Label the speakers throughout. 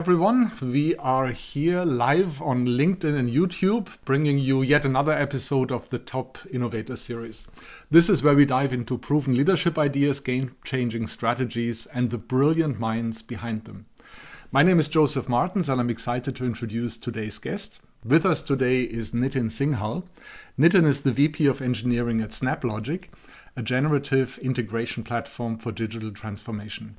Speaker 1: Everyone, we are here live on LinkedIn and YouTube, bringing you yet another episode of the Top Innovator series. This is where we dive into proven leadership ideas, game-changing strategies, and the brilliant minds behind them. My name is Joseph Martens, and I'm excited to introduce today's guest. With us today is Nitin Singhal. Nitin is the VP of Engineering at SnapLogic, a generative integration platform for digital transformation.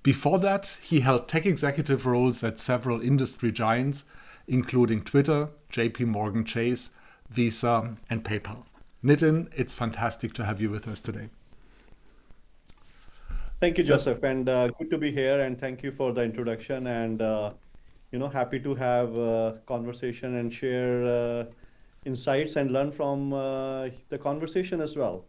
Speaker 1: Before that, he held tech executive roles at several industry giants, including Twitter, JP Morgan Chase, Visa, and PayPal. Nitin, it's fantastic to have you with us today.
Speaker 2: Thank you, Joseph, and good to be here. And thank you for the introduction. And happy to have a conversation and share insights and learn from the conversation as well.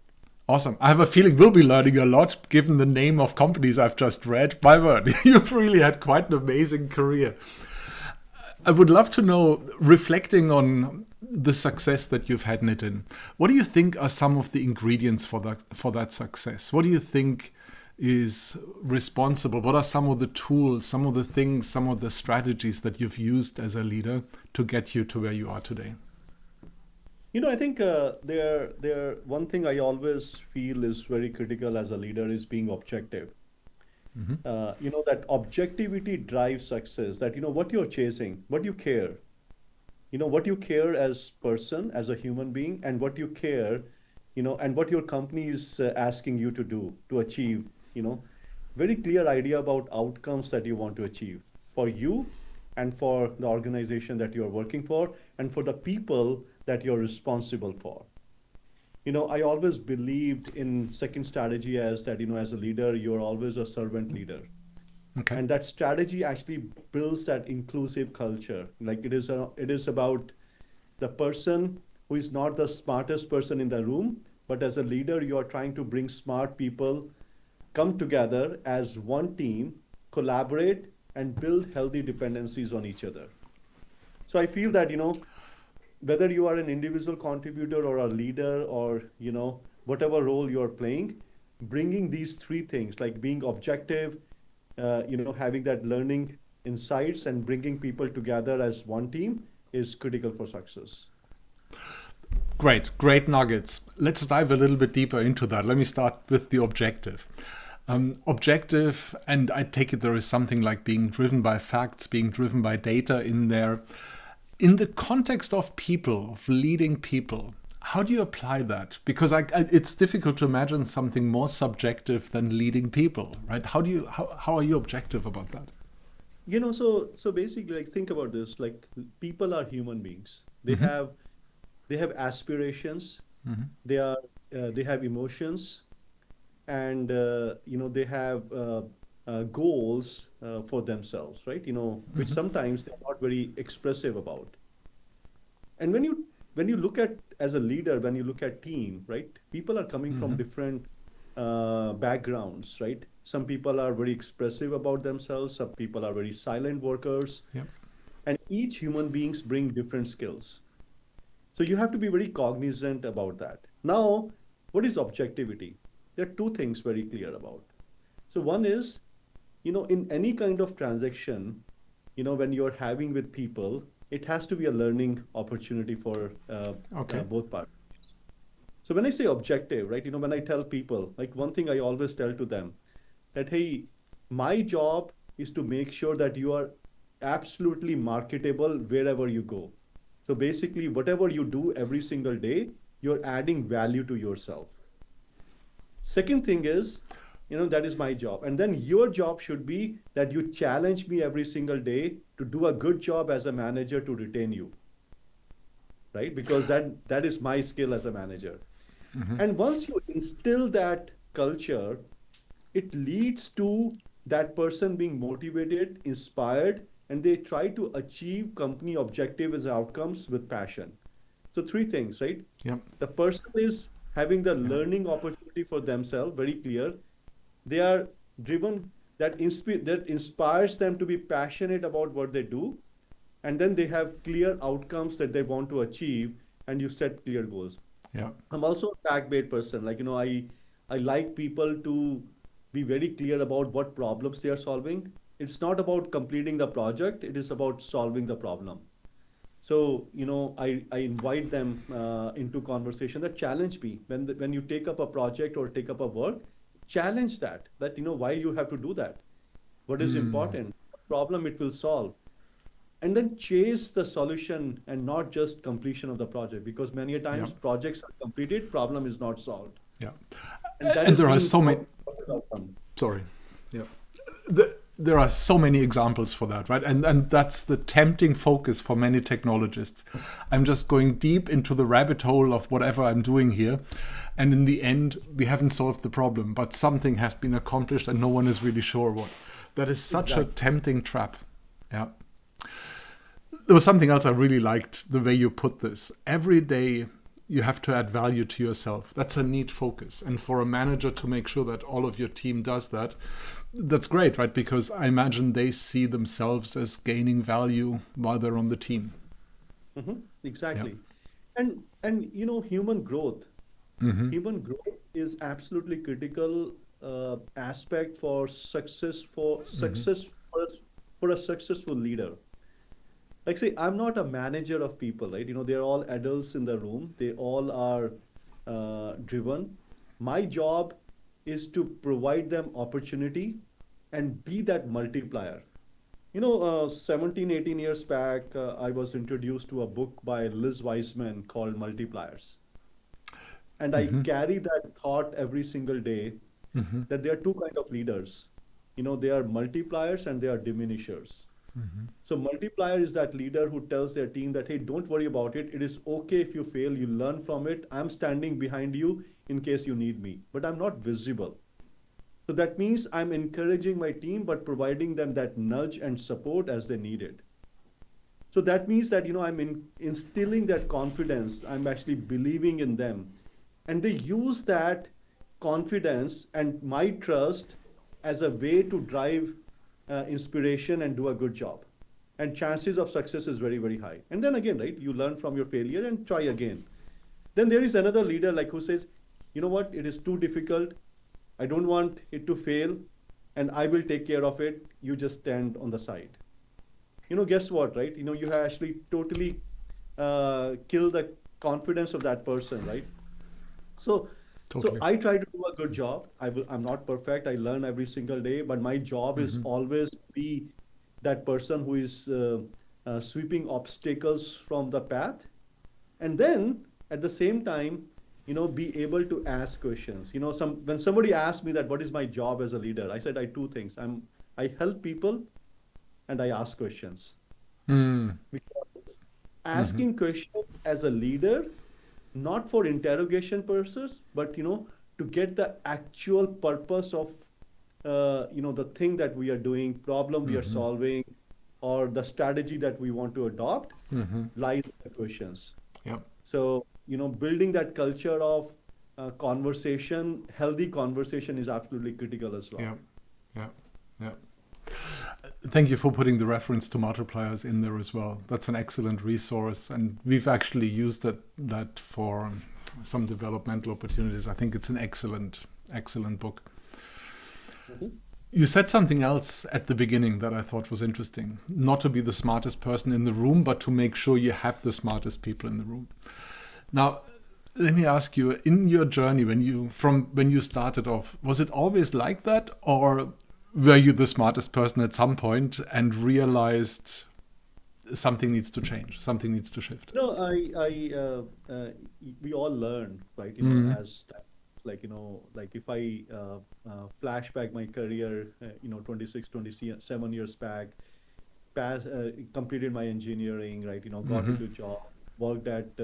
Speaker 1: Awesome. I have a feeling we'll be learning a lot given the name of companies I've just read. My word, you've really had quite an amazing career. I would love to know, reflecting on the success that you've had, Nitin, what do you think are some of the ingredients for that success? What do you think is responsible? What are some of the tools, some of the things, some of the strategies that you've used as a leader to get you to where you are today?
Speaker 2: I think one thing I always feel is very critical as a leader is being objective. That objectivity drives success, that, what you're chasing, what you care, what you care as person, as a human being, and what you care, and what your company is asking you to do, to achieve, very clear idea about outcomes that you want to achieve for you and for the organization that you're working for and for the people that you're responsible for. I always believed in second strategy as that, as a leader, you're always a servant leader.
Speaker 1: Okay.
Speaker 2: And that strategy actually builds that inclusive culture. Like it is about the person who is not the smartest person in the room, but as a leader, you are trying to bring smart people, come together as one team, collaborate, and build healthy dependencies on each other. So I feel that, whether you are an individual contributor or a leader or, whatever role you're playing, bringing these three things, like being objective, having that learning insights and bringing people together as one team is critical for success.
Speaker 1: Great nuggets. Let's dive a little bit deeper into that. Let me start with the objective. Objective, and I take it there is something like being driven by facts, being driven by data in there. In the context of people, of leading people, how do you apply that? Because it's difficult to imagine something more subjective than leading people, right? How are you objective about that?
Speaker 2: So basically, like, think about this, like people are human beings. They have aspirations, they have emotions, and they have goals for themselves, right? Which sometimes they're not very expressive about. And when you look at, as a leader, when you look at team, right? People are coming from different backgrounds, right? Some people are very expressive about themselves. Some people are very silent workers.
Speaker 1: Yep.
Speaker 2: And each human beings bring different skills. So you have to be very cognizant about that. Now, what is objectivity? There are two things very clear about. So one is, in any kind of transaction, when you're having with people, it has to be a learning opportunity for both parties. So when I say objective, right, when I tell people, like one thing I always tell to them, that, hey, my job is to make sure that you are absolutely marketable wherever you go. So basically, whatever you do every single day, you're adding value to yourself. Second thing is, that is my job. And then your job should be that you challenge me every single day to do a good job as a manager to retain you, right? Because that is my skill as a manager. And once you instill that culture, it leads to that person being motivated, inspired, and they try to achieve company objectives and outcomes with passion. So three things, right?
Speaker 1: Yep.
Speaker 2: The person is having the learning opportunity for themselves, very clear. They are driven, that inspires them to be passionate about what they do. And then they have clear outcomes that they want to achieve, and you set clear goals.
Speaker 1: Yeah.
Speaker 2: I'm also a fact-based person. Like, I like people to be very clear about what problems they are solving It's not about completing the project, it is about solving the problem. So, I invite them into conversation that challenge me. When you take up a project or take up a work, challenge that, why you have to do that? What is important? What problem it will solve? And then chase the solution and not just completion of the project, because many a
Speaker 1: Yeah.
Speaker 2: times projects are completed, problem is not solved.
Speaker 1: Yeah.
Speaker 2: And that
Speaker 1: And
Speaker 2: is
Speaker 1: there are
Speaker 2: being
Speaker 1: so many.
Speaker 2: outcome.
Speaker 1: Sorry. Yeah. There are so many examples for that, right? And that's the tempting focus for many technologists. I'm just going deep into the rabbit hole of whatever I'm doing here. And in the end, we haven't solved the problem, but something has been accomplished and no one is really sure what. That is such a tempting trap. Yeah. There was something else I really liked, the way you put this. Every day you have to add value to yourself. That's a neat focus. And for a manager to make sure that all of your team does that, that's great, right? Because I imagine they see themselves as gaining value while they're on the team.
Speaker 2: Exactly. And human growth. Human growth is absolutely critical aspect for for a successful leader. Like say, I'm not a manager of people, right? They're all adults in the room. They all are driven. My job is to provide them opportunity and be that multiplier. 17, 18 years back, I was introduced to a book by Liz Wiseman called Multipliers. And I carry that thought every single day that there are two kind of leaders. They are multipliers and they are diminishers. So multiplier is that leader who tells their team that, hey, don't worry about it. It is okay if you fail, you learn from it. I'm standing behind you in case you need me, but I'm not visible. So that means I'm encouraging my team, but providing them that nudge and support as they need it. So that means that, I'm instilling that confidence. I'm actually believing in them. And they use that confidence and my trust as a way to drive inspiration and do a good job. And chances of success is very, very high. And then again, right, you learn from your failure and try again. Then there is another leader like who says, you know what, it is too difficult. I don't want it to fail and I will take care of it. You just stand on the side. Guess what, right? You have actually totally killed the confidence of that person, right? So
Speaker 1: Totally.
Speaker 2: I try to do a good job. I'm not perfect. I learn every single day, but my job is always be that person who is sweeping obstacles from the path. And then at the same time, be able to ask questions. When somebody asks me that, what is my job as a leader? I said, I do two things. I help people and I ask questions. Because asking questions as a leader, not for interrogation purposes, but to get the actual purpose of the thing that we are doing, problem we are solving, or the strategy that we want to adopt, lies in the questions.
Speaker 1: Yeah.
Speaker 2: So building that culture of conversation, healthy conversation is absolutely critical as well.
Speaker 1: Yeah. Thank you for putting the reference to multipliers in there as well. That's an excellent resource, and we've actually used that for some developmental opportunities. I think it's an excellent book. You said something else at the beginning that I thought was interesting. Not to be the smartest person in the room, but to make sure you have the smartest people in the room. Now, let me ask you, in your journey, when you started off, was it always like that, or were you the smartest person at some point and realized something needs to change, something needs to shift?
Speaker 2: No, we all learn, right? As like if I flash back my career, 26, 27 years back, completed my engineering, right? Got into job, worked at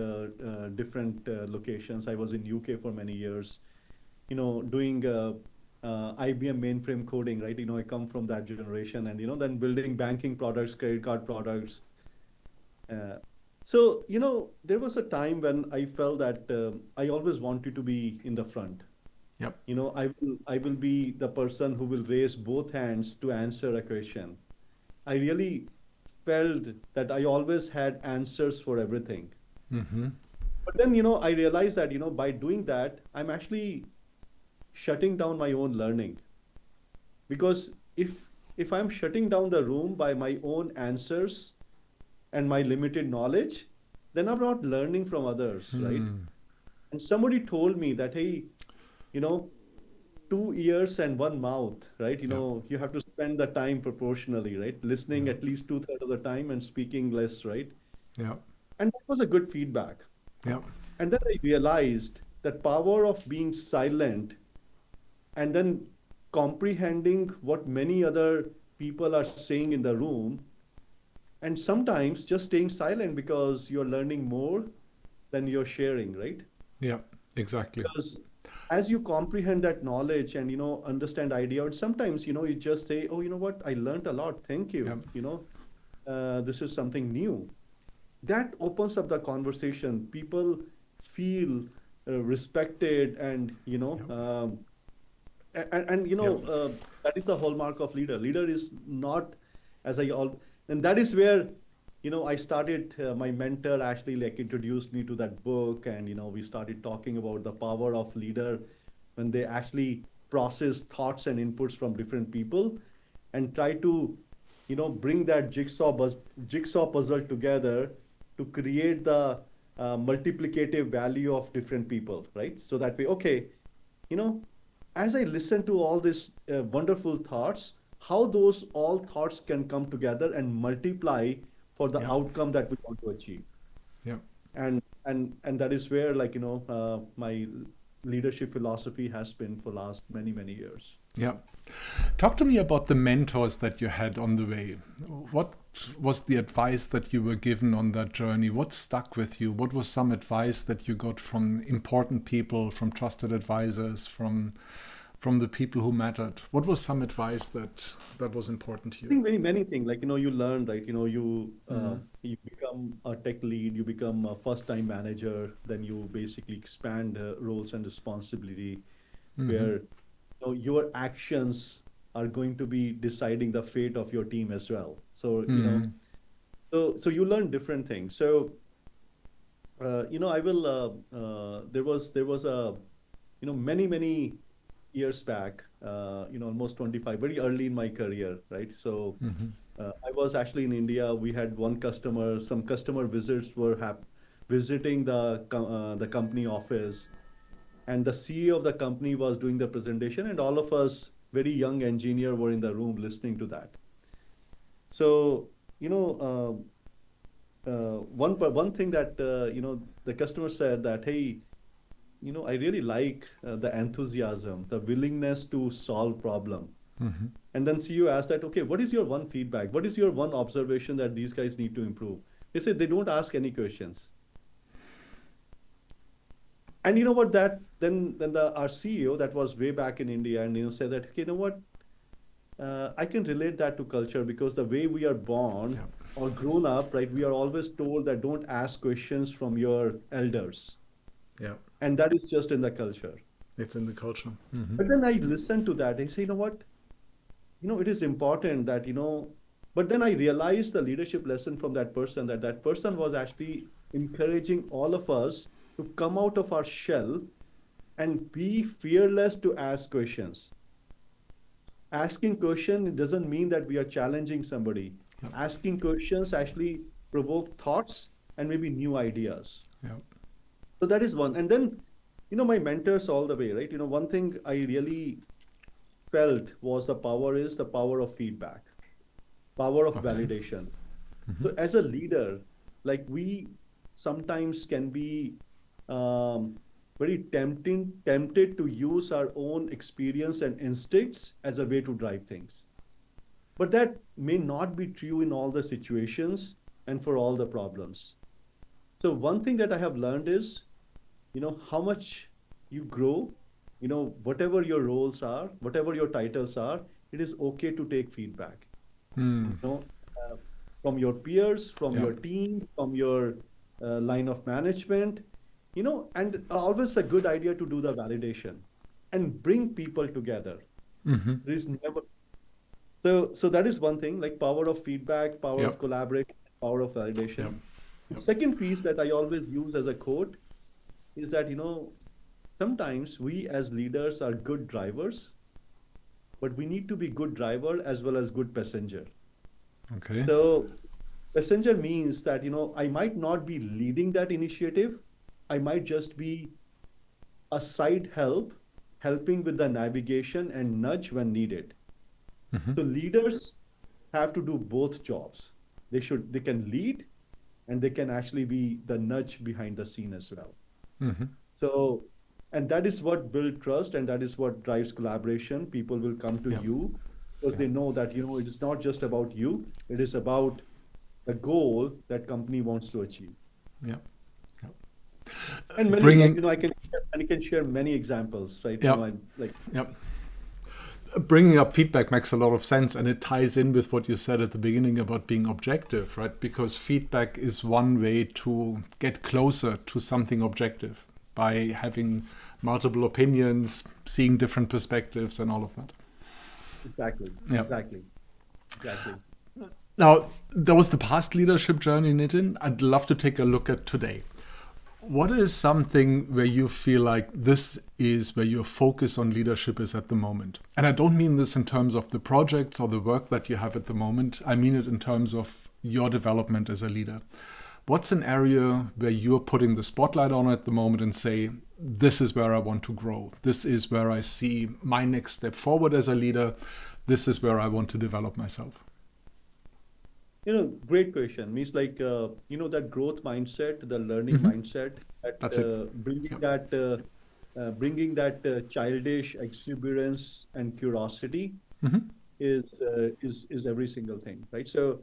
Speaker 2: different locations. I was in UK for many years, doing IBM mainframe coding, right? I come from that generation, and then building banking products, credit card products. So there was a time when I felt that I always wanted to be in the front.
Speaker 1: Yep.
Speaker 2: I will be the person who will raise both hands to answer a question. I really felt that I always had answers for everything. But then I realized that by doing that, I'm actually shutting down my own learning. Because if if I'm shutting down the room by my own answers and my limited knowledge, then I'm not learning from others, right? And somebody told me that, hey, you know, two ears and one mouth, right?
Speaker 1: Yeah.
Speaker 2: You have to spend the time proportionally, right? Listening
Speaker 1: Yeah.
Speaker 2: at least two-thirds of the time and speaking less, right?
Speaker 1: Yeah.
Speaker 2: And that was a good feedback.
Speaker 1: Yeah.
Speaker 2: And then I realized that power of being silent and then comprehending what many other people are saying in the room, and sometimes just staying silent because you're learning more than you're sharing, right?
Speaker 1: Yeah. Exactly.
Speaker 2: Because as you comprehend that knowledge and understand idea, and sometimes you just say, oh, you know what, I learned a lot, thank you,
Speaker 1: Yeah.
Speaker 2: this is something new. That opens up the conversation. People feel respected, and
Speaker 1: Yeah. Yeah.
Speaker 2: that is the hallmark of leader. Leader is not, as I all, and that is where I started. My mentor actually like introduced me to that book, and we started talking about the power of leader when they actually process thoughts and inputs from different people and try to bring that jigsaw puzzle together to create the multiplicative value of different people, right? So that way, okay, you know, as I listen to all these wonderful thoughts, how those all thoughts can come together and multiply for the
Speaker 1: Yeah.
Speaker 2: outcome that we want to achieve.
Speaker 1: Yeah.
Speaker 2: And that is where, like, my leadership philosophy has been for last many, many years.
Speaker 1: Yeah. Talk to me about the mentors that you had on the way. What was the advice that you were given on that journey? What stuck with you? What was some advice that you got from important people, from trusted advisors, from the people who mattered? What was some advice that was important to
Speaker 2: I
Speaker 1: you?
Speaker 2: think many, many things, like, you learn, right?
Speaker 1: Mm.
Speaker 2: You become a tech lead, you become a first-time manager, then you basically expand roles and responsibility,
Speaker 1: Hmm.
Speaker 2: where your actions are going to be deciding the fate of your team as well. So
Speaker 1: Mm.
Speaker 2: you learn different things. So I will. There was a many, many years back. Almost 25, very early in my career, right? So
Speaker 1: Hmm.
Speaker 2: I was actually in India. We had one customer. Some customer visits were visiting the company office, and the CEO of the company was doing the presentation, and all of us very young engineer were in the room listening to that. So you know one thing that the customer said that, hey, I really like the enthusiasm, the willingness to solve problem.
Speaker 1: Hmm.
Speaker 2: And then CEO asked that, okay, what is your one feedback, what is your one observation that these guys need to improve? They said they don't ask any questions. And you know what, that then our CEO, that was way back in India, and said that, okay, you know what, I can relate that to culture, because the way we are born
Speaker 1: Yeah.
Speaker 2: or grown up, right, we are always told that don't ask questions from your elders.
Speaker 1: Yeah.
Speaker 2: And that is just in the culture.
Speaker 1: It's in the culture. Hmm.
Speaker 2: But then I listen to that. I say, you know what? It is important that, but then I realized the leadership lesson from that person, that that person was actually encouraging all of us to come out of our shell and be fearless to ask questions. Asking question doesn't mean that we are challenging somebody.
Speaker 1: Yeah.
Speaker 2: Asking questions actually provoke thoughts and maybe new ideas.
Speaker 1: Yeah.
Speaker 2: So that is one. And then, my mentors all the way, right? One thing I really felt was the power of feedback, power of
Speaker 1: Okay.
Speaker 2: validation.
Speaker 1: Hmm.
Speaker 2: So as a leader, like, we sometimes can be um, very tempted to use our own experience and instincts as a way to drive things. But that may not be true in all the situations and for all the problems. So one thing that I have learned is, how much you grow, whatever your roles are, whatever your titles are, it is okay to take feedback,
Speaker 1: Mm.
Speaker 2: you know, uh, from your peers, from
Speaker 1: Yeah.
Speaker 2: your team, from your line of management, and always a good idea to do the validation and bring people together.
Speaker 1: Hmm.
Speaker 2: There is never, so that is one thing, like power of feedback, power
Speaker 1: Yeah.
Speaker 2: of collaboration, power of
Speaker 1: Yeah.
Speaker 2: validation. The
Speaker 1: Yeah.
Speaker 2: second piece that I always use as a quote is that, sometimes we as leaders are good drivers, but we need to be good driver as well as good passenger.
Speaker 1: Okay.
Speaker 2: So passenger means that, I might not be leading that initiative. I might just be a side help, helping with the navigation and nudge when needed.
Speaker 1: Mm-hmm.
Speaker 2: So leaders have to do both jobs. They can lead and they can actually be the nudge behind the scene as well.
Speaker 1: Mm-hmm.
Speaker 2: So, and that is what builds trust and that is what drives collaboration. People will come to
Speaker 1: Yeah.
Speaker 2: you because
Speaker 1: Yeah.
Speaker 2: they know that, it is not just about you, it is about the goal that company wants to achieve.
Speaker 1: Yeah. Yeah.
Speaker 2: And many,
Speaker 1: Bringing.
Speaker 2: I can share many examples, right?
Speaker 1: Yeah. Yeah. Bringing up feedback makes a lot of sense, and it ties in with what you said at the beginning about being objective, right? Because feedback is one way to get closer to something objective by having multiple opinions, seeing different perspectives, and all of that.
Speaker 2: Exactly.
Speaker 1: Yeah.
Speaker 2: Exactly. Exactly.
Speaker 1: Now, that was the past leadership journey, Nitin. I'd love to take a look at today. What is something where you feel like this is where your focus on leadership is at the moment? And I don't mean this in terms of the projects or the work that you have at the moment. I mean it in terms of your development as a leader. What's an area where you're putting the spotlight on at the moment and say, this is where I want to grow. This is where I see my next step forward as a leader. This is where I want to develop myself.
Speaker 2: Great question. Means like, that growth mindset, the learning
Speaker 1: Mm-hmm.
Speaker 2: mindset, that
Speaker 1: That's it.
Speaker 2: bringing
Speaker 1: Yep.
Speaker 2: that childish exuberance and curiosity
Speaker 1: Mm-hmm.
Speaker 2: is every single thing, right? So,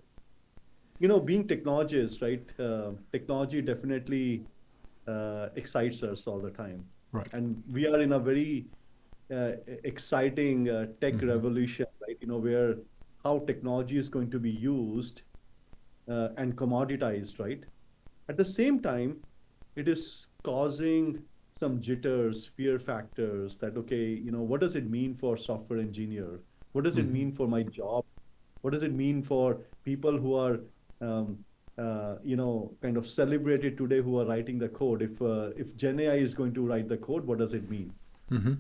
Speaker 2: being technologists, right? Technology definitely excites us all the time,
Speaker 1: Right.
Speaker 2: and we are in a very exciting tech
Speaker 1: Mm-hmm.
Speaker 2: revolution, right? Where how technology is going to be used and commoditized, right? At the same time, it is causing some jitters, fear factors that, okay, what does it mean for software engineer? What does it
Speaker 1: Mm-hmm.
Speaker 2: mean for my job? What does it mean for people who are, um, kind of celebrated today who are writing the code? If Gen AI is going to write the code, what does it mean?
Speaker 1: Mm-hmm.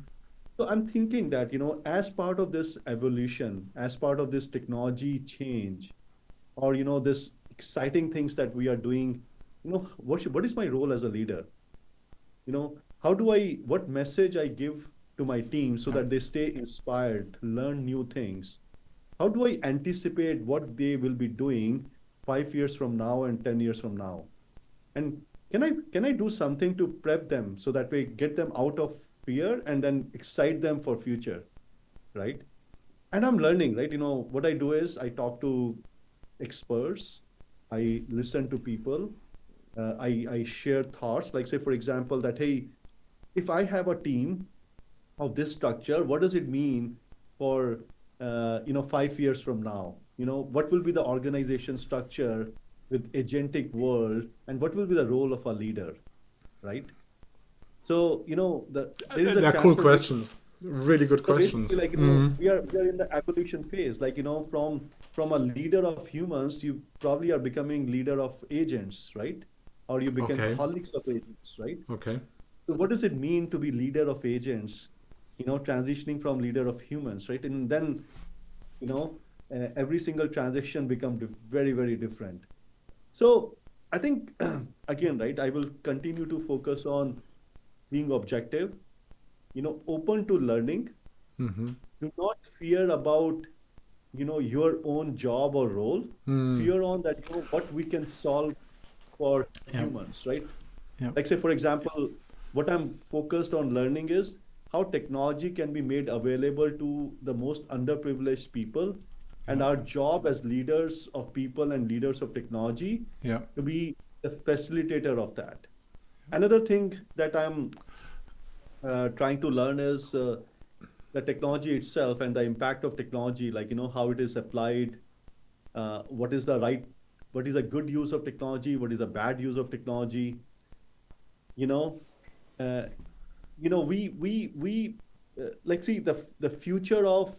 Speaker 2: So I'm thinking that, as part of this evolution, as part of this technology change, or, this exciting things that we are doing, what is my role as a leader? What message I give to my team so
Speaker 1: Yeah.
Speaker 2: that they stay inspired, learn new things? How do I anticipate what they will be doing 5 years from now and 10 years from now? And can I do something to prep them so that we get them out of fear and then excite them for future, right? And I'm learning, right? What I do is I talk to experts, I listen to people, I share thoughts. Like say, for example, that hey, if I have a team of this structure, what does it mean for 5 years from now? What will be the organization structure with agentic world, and what will be the role of a leader, right? So there is a
Speaker 1: They're cool
Speaker 2: transformation.
Speaker 1: questions. Really good
Speaker 2: So basically,
Speaker 1: questions.
Speaker 2: like
Speaker 1: Mm-hmm.
Speaker 2: we are in the evolution phase. Like from a leader of humans, you probably are becoming leader of agents, right? Or you become
Speaker 1: Okay.
Speaker 2: colleagues of agents, right?
Speaker 1: Okay.
Speaker 2: So what does it mean to be leader of agents? Transitioning from leader of humans, right? And then you know every single transition become very very different. So I think again, right? I will continue to focus on being objective, open to learning.
Speaker 1: Mm-hmm.
Speaker 2: Do not fear about your own job or role.
Speaker 1: Mm.
Speaker 2: Fear on that what we can solve for
Speaker 1: Yeah.
Speaker 2: humans, right?
Speaker 1: Yeah.
Speaker 2: Like say for example, what I'm focused on learning is how technology can be made available to the most underprivileged people,
Speaker 1: Yeah.
Speaker 2: and our job as leaders of people and leaders of technology
Speaker 1: Yeah.
Speaker 2: to be the facilitator of that. Another thing that I'm trying to learn is the technology itself and the impact of technology, like how it is applied, what is the right, what is a good use of technology, what is a bad use of technology. You know, uh, we like see the future of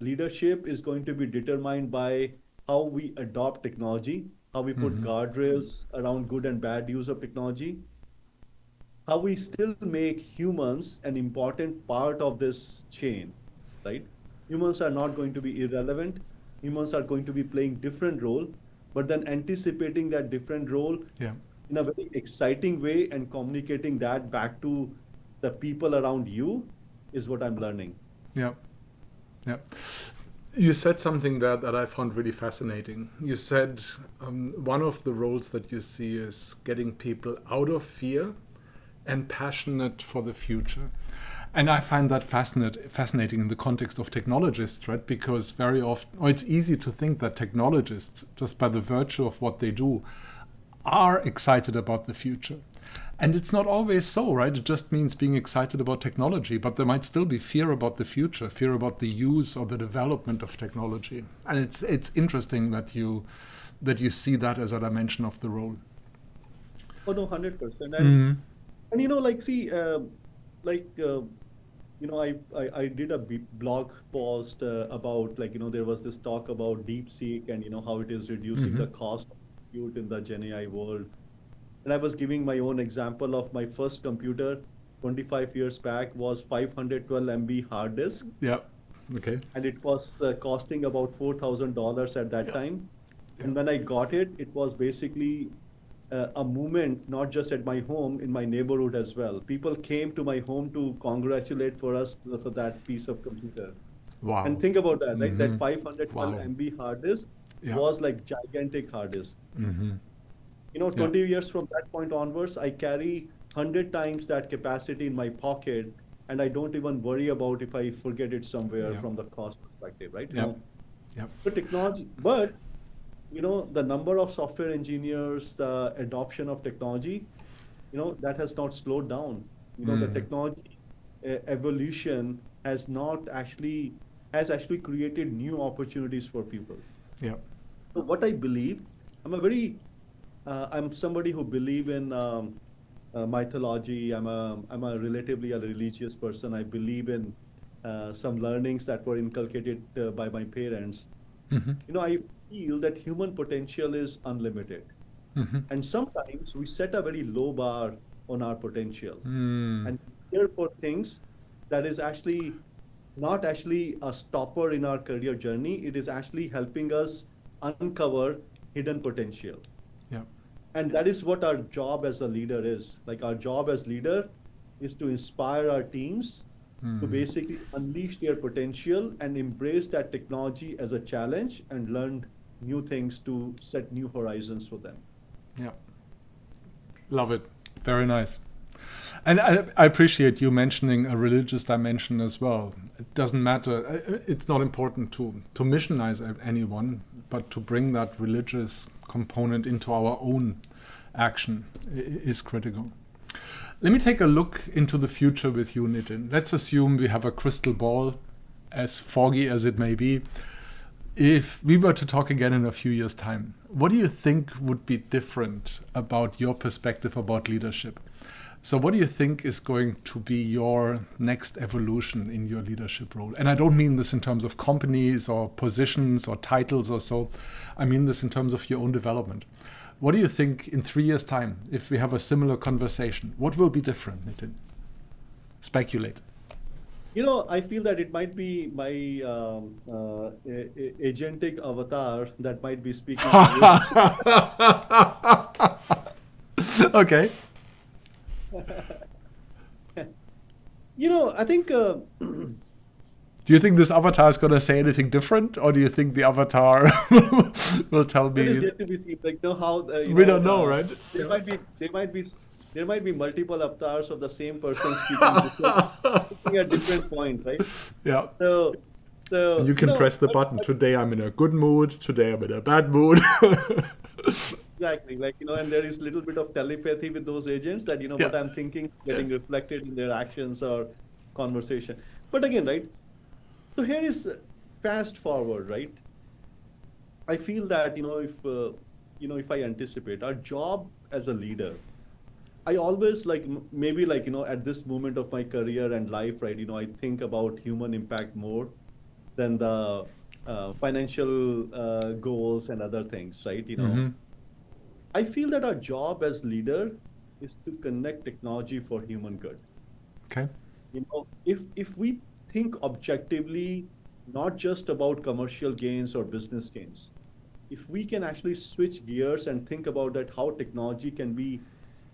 Speaker 2: leadership is going to be determined by how we adopt technology, how we put
Speaker 1: Mm-hmm.
Speaker 2: guardrails around good and bad use of technology, how we still make humans an important part of this chain, right? Humans are not going to be irrelevant. Humans are going to be playing different role, but then anticipating that different role
Speaker 1: Yeah.
Speaker 2: in a very exciting way and communicating that back to the people around you is what I'm learning.
Speaker 1: Yeah. Yeah. You said something there that I found really fascinating. You said one of the roles that you see is getting people out of fear and passionate for the future. And I find that fascinating in the context of technologists, right? Because very often, or it's easy to think that technologists, just by the virtue of what they do, are excited about the future. And it's not always so, right? It just means being excited about technology, but there might still be fear about the future, fear about the use or the development of technology. And it's interesting that you see that as a dimension of the role.
Speaker 2: Oh no, 100%.
Speaker 1: Mm.
Speaker 2: And like see, like I did a blog post about like there was this talk about DeepSeek and how it is reducing the cost of compute in the Gen AI world. And I was giving my own example of my first computer 25 years back was 512 MB hard disk,
Speaker 1: Yeah. Okay.
Speaker 2: and it was costing about $4,000 at that time. And when I got it, it was basically a movement, not just at my home, in my neighborhood as well. People came to my home to congratulate for us for that piece of computer.
Speaker 1: Wow.
Speaker 2: And think about that, like that 512
Speaker 1: Wow.
Speaker 2: MB hard disk
Speaker 1: Yeah.
Speaker 2: was like gigantic hard disk.
Speaker 1: Mm-hmm.
Speaker 2: 20 years from that point onwards, I carry 100 times that capacity in my pocket, and I don't even worry about if I forget it somewhere
Speaker 1: Yeah.
Speaker 2: from the cost perspective, right?
Speaker 1: Yeah. Yeah.
Speaker 2: So technology, but the number of software engineers, the adoption of technology, that has not slowed down. The technology evolution has not actually has actually created new opportunities for people.
Speaker 1: Yeah.
Speaker 2: So what I believe, I'm somebody who believe in mythology. I'm a relatively a religious person. I believe in some learnings that were inculcated by my parents.
Speaker 1: Mm-hmm.
Speaker 2: I feel that human potential is unlimited.
Speaker 1: Mm-hmm.
Speaker 2: And sometimes we set a very low bar on our potential
Speaker 1: Mm.
Speaker 2: and fear for things that is actually not actually a stopper in our career journey. It is actually helping us uncover hidden potential.
Speaker 1: Yeah.
Speaker 2: And that is what our job as a leader is. Like our job as leader is to inspire our teams to basically unleash their potential and embrace that technology as a challenge and learn new things to set new horizons for them.
Speaker 1: Yeah. Love it. Very nice. And I appreciate you mentioning a religious dimension as well. It doesn't matter. It's not important to missionize anyone, but to bring that religious component into our own action is critical. Let me take a look into the future with you, Nitin. Let's assume we have a crystal ball, as foggy as it may be. If we were to talk again in a few years' time, what do you think would be different about your perspective about leadership? So what do you think is going to be your next evolution in your leadership role? And I don't mean this in terms of companies or positions or titles or so. I mean this in terms of your own development. What do you think in 3 years' time, if we have a similar conversation, what will be different, Nitin? Speculate.
Speaker 2: I feel that it might be my agentic avatar that might be speaking to you.
Speaker 1: Okay.
Speaker 2: I think
Speaker 1: Do you think this avatar is going to say anything different, or do you think the avatar will tell
Speaker 2: that is
Speaker 1: me?
Speaker 2: yet to be seen. Like, how
Speaker 1: We don't know, right?
Speaker 2: there might be multiple avatars of the same person speaking at different point, right?
Speaker 1: Yeah.
Speaker 2: So
Speaker 1: And you can press the button. Today I'm in a good mood. Today I'm in a bad mood.
Speaker 2: Exactly, like and there is little bit of telepathy with those agents that what I'm thinking getting reflected in their actions or conversation. But again, right? So here is fast forward, right? I feel that if I anticipate our job as a leader, I always like maybe like at this moment of my career and life, right? I think about human impact more than the financial goals and other things, right? I feel that our job as leader is to connect technology for human good.
Speaker 1: Okay.
Speaker 2: If we think objectively not just about commercial gains or business gains. If we can actually switch gears and think about that, how technology can be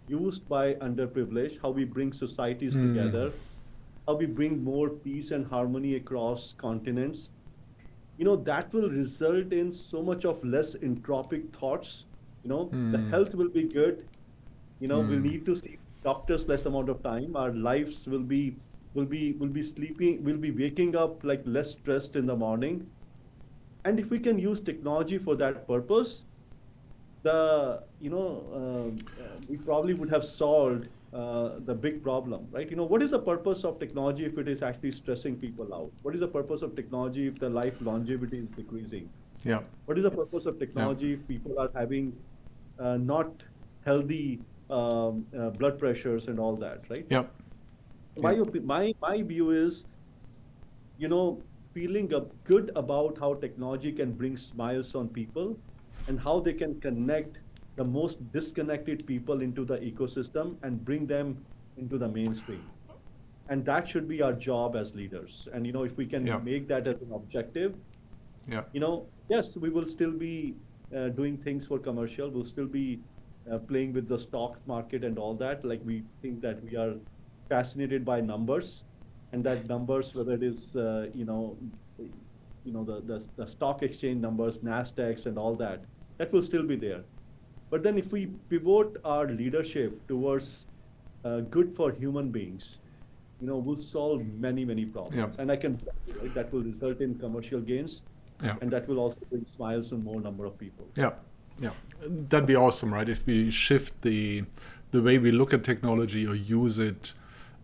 Speaker 2: used by underprivileged, how we bring societies together, how we bring more peace and harmony across continents, that will result in so much of less entropic thoughts. The health will be good. We'll need to see doctors less amount of time. Our lives will be sleeping, we'll be waking up like less stressed in the morning. And if we can use technology for that purpose, we probably would have solved the big problem, right? What is the purpose of technology if it is actually stressing people out? What is the purpose of technology if the life longevity is decreasing?
Speaker 1: Yeah.
Speaker 2: What is the purpose of
Speaker 1: Yeah.
Speaker 2: technology if people are having not healthy blood pressures and all that, right?
Speaker 1: Yeah.
Speaker 2: My
Speaker 1: Yeah.
Speaker 2: my view is, you know, feeling good about how technology can bring smiles on people and how they can connect the most disconnected people into the ecosystem and bring them into the mainstream. And that should be our job as leaders. And if we can
Speaker 1: Yeah.
Speaker 2: make that as an objective,
Speaker 1: Yeah.
Speaker 2: yes, we will still be doing things for commercial. We'll still be playing with the stock market and all that. Like we think that we are fascinated by numbers, and that numbers, whether it is the stock exchange numbers, Nasdaqs, and all that, that will still be there. But then if we pivot our leadership towards good for human beings, we'll solve many, many
Speaker 1: Yeah.
Speaker 2: problems. And I can, right, that will result in commercial gains,
Speaker 1: Yeah.
Speaker 2: and that will also bring smiles to more number of people.
Speaker 1: Yeah, yeah, that'd be awesome, right? If we shift the way we look at technology or use it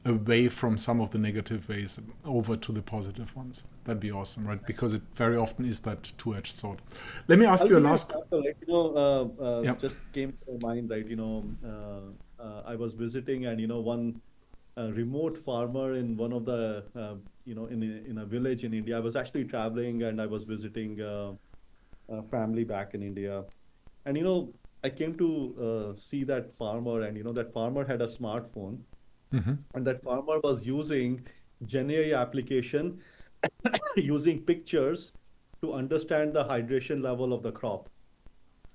Speaker 1: away from some of the negative ways over to the positive ones, that'd be awesome, right? Because it very often is that two-edged sword. Let me ask
Speaker 2: I'll
Speaker 1: you a
Speaker 2: give you an
Speaker 1: last.
Speaker 2: example, like,
Speaker 1: Yeah.
Speaker 2: just came to my mind, right? I was visiting, and one remote farmer in one of the, in a village in India. I was actually traveling, and I was visiting a family back in India. And I came to see that farmer, and that farmer had a smartphone,
Speaker 1: Hmm.
Speaker 2: and that farmer was using GenAI application, using pictures to understand the hydration level of the crop.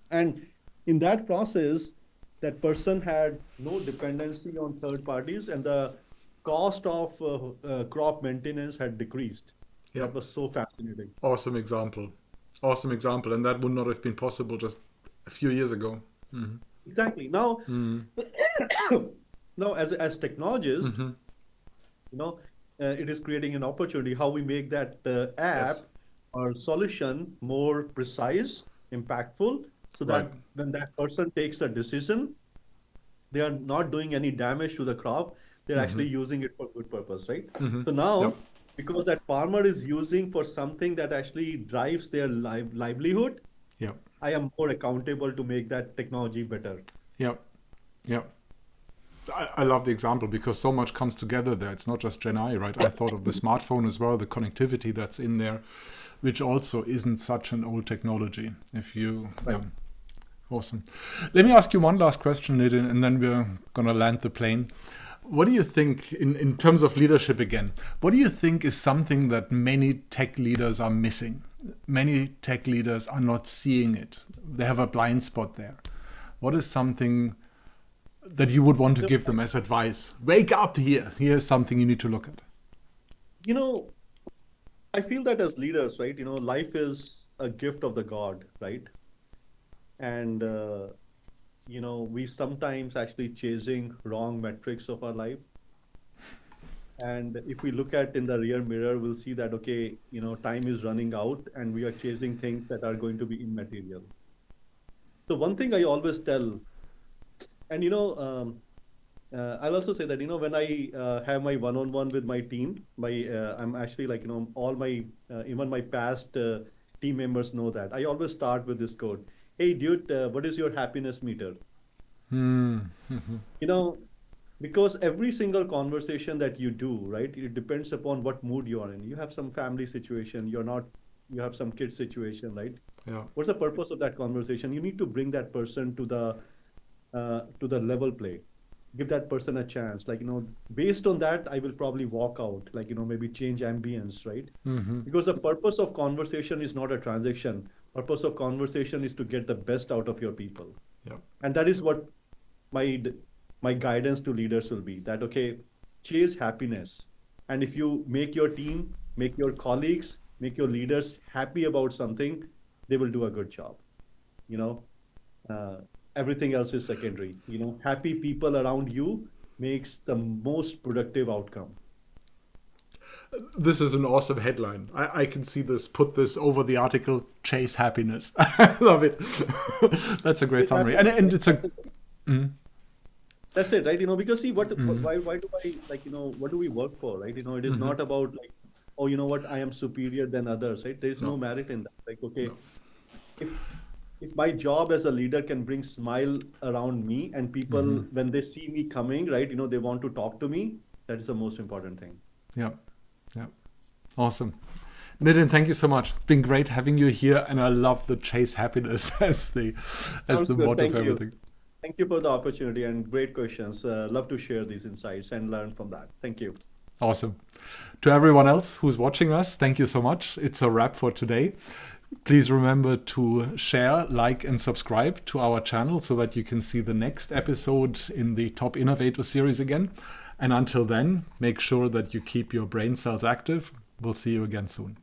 Speaker 2: And in that process, that person had no dependency on third parties, and the cost of crop maintenance had decreased.
Speaker 1: Yeah.
Speaker 2: That was so fascinating.
Speaker 1: Awesome example. Awesome example. And that would not have been possible just a few years ago. Hmm.
Speaker 2: Exactly. Now,
Speaker 1: Hmm.
Speaker 2: now as technologists,
Speaker 1: Hmm.
Speaker 2: it is creating an opportunity how we make that
Speaker 1: Yes.
Speaker 2: app or solution more precise, impactful, so
Speaker 1: Right.
Speaker 2: that when that person takes a decision, they are not doing any damage to the crop. They're
Speaker 1: Hmm.
Speaker 2: actually using it for good purpose, right?
Speaker 1: Hmm.
Speaker 2: So
Speaker 1: Yep.
Speaker 2: now, because that farmer is using for something that actually drives their livelihood,
Speaker 1: Yep.
Speaker 2: I am more accountable to make that technology better.
Speaker 1: Yep. Yep. I love the example because so much comes together there. It's not just Gen I, right? I thought of the smartphone as well, the connectivity that's in there, which also isn't such an old technology. If you,
Speaker 2: Right.
Speaker 1: yeah, awesome. Let me ask you one last question, Nitin, and then we're gonna land the plane. What do you think in terms of leadership again? What do you think is something that many tech leaders are missing? Many tech leaders are not seeing it. They have a blind spot there. What is something that you would want to
Speaker 2: So,
Speaker 1: give them as advice? Wake up here. Here's something you need to look at.
Speaker 2: you know, I feel that as leaders, right? Life is a gift of the God, right? And we sometimes actually chasing wrong metrics of our life. And if we look at in the rear mirror, we'll see that, okay, time is running out and we are chasing things that are going to be immaterial. So one thing I always tell, and I'll also say that, when I have my one-on-one with my team, I'm actually like, all my, even my past team members know that. I always start with this code. Hey, dude, what is your happiness meter?
Speaker 1: Hmm.
Speaker 2: You know, because every single conversation that you do, right, it depends upon what mood you are in. You have some family situation, you have some kid situation, right?
Speaker 1: Yeah.
Speaker 2: What's the purpose of that conversation? You need to bring that person to the level play. give that person a chance. Like, based on that, I will probably walk out, like, maybe change ambience, right? Because the purpose of conversation is not a transaction. Purpose of conversation is to get the best out of your people.
Speaker 1: Yeah.
Speaker 2: And that is what my my guidance to leaders will be, that okay, chase happiness. And if you make your team, make your colleagues, make your leaders happy about something, they will do a good job. You know, uh, everything else is secondary. Happy people around you makes the most productive outcome.
Speaker 1: This is an awesome headline. I can see this, put this over the article, Chase Happiness. I love it. That's a great summary. And it's a... Mm,
Speaker 2: That's it, right? Because see, why do I, like, what do we work for, right? It is not about like, oh, you know what, I am superior than others, right? There is no merit in that. Like, okay, if if my job as a leader can bring smile around me and people, when they see me coming, right, they want to talk to me, that is the most important thing.
Speaker 1: yeah. Yeah. Awesome. Nitin, thank you so much. It's been great having you here, and I love the chase happiness as the
Speaker 2: Sounds good.
Speaker 1: motto of
Speaker 2: Thank you.
Speaker 1: everything.
Speaker 2: Thank you for the opportunity and great questions. Love to share these insights and learn from that. Thank you.
Speaker 1: Awesome. To everyone else who's watching us, thank you so much. It's a wrap for today. Please remember to share, like, and subscribe to our channel so that you can see the next episode in the Top Innovator series again. And until then, make sure that you keep your brain cells active. We'll see you again soon.